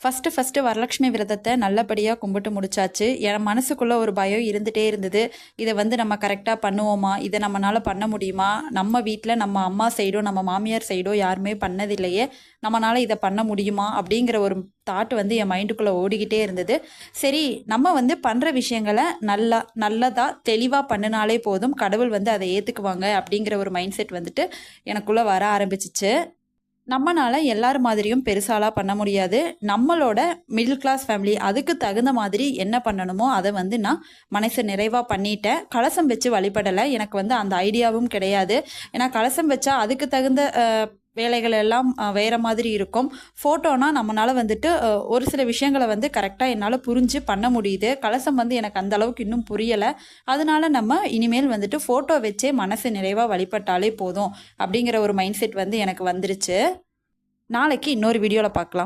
First Varalakshmi விரதத்தை நல்லபடியாக கும்பிட்டு முடிச்சாச்சு. என் மனசுக்குள்ளே ஒரு பயம் இருந்துகிட்டே இருந்தது. இதை வந்து நம்ம கரெக்டாக பண்ணுவோமா, இதை நம்மளால் பண்ண முடியுமா, நம்ம வீட்டில் நம்ம அம்மா சைடோ நம்ம மாமியார் சைடோ யாருமே பண்ணதில்லையே, நம்மளால் இதை பண்ண முடியுமா அப்படிங்கிற ஒரு தாட் வந்து என் மைண்டுக்குள்ளே ஓடிக்கிட்டே இருந்தது. சரி, நம்ம வந்து பண்ணுற விஷயங்களை நல்லதாக தெளிவாக பண்ணினாலே போதும், கடவுள் வந்து அதை ஏற்றுக்குவாங்க அப்படிங்கிற ஒரு மைண்ட் செட் வந்துட்டு எனக்குள்ளே வர ஆரம்பிச்சிச்சு. நம்மனால எல்லார் மாதிரியும் பெருசாலாம் பண்ண முடியாது. நம்மளோட மிடில் கிளாஸ் ஃபேமிலி அதுக்கு தகுந்த மாதிரி என்ன பண்ணணுமோ அத வந்து நான் மனசு நிறைவா பண்ணிட்டேன். கலசம் வச்சு வழிபடல. எனக்கு வந்து அந்த ஐடியாவும் கிடையாது. ஏன்னா கலசம் வச்சா அதுக்கு தகுந்த வேலைகள் எல்லாம் வேற மாதிரி இருக்கும். ஃபோட்டோனா நம்மனால வந்துட்டு ஒரு சில விஷயங்கள வந்து கரெக்ட்டா என்னால புரிஞ்சு பண்ண முடியுது. கலசம் வந்து எனக்கு அந்த அளவுக்கு இன்னும் புரியல. அதனால நம்ம இனிமேல் வந்துட்டு ஃபோட்டோ வச்சே மனசு நிறைவா வழிபட்டாலே போதும் அப்படிங்கிற ஒரு மைண்ட் செட் வந்து எனக்கு வந்துருச்சு. நாளைக்கு இன்னொரு வீடியோல பார்க்கலாம்.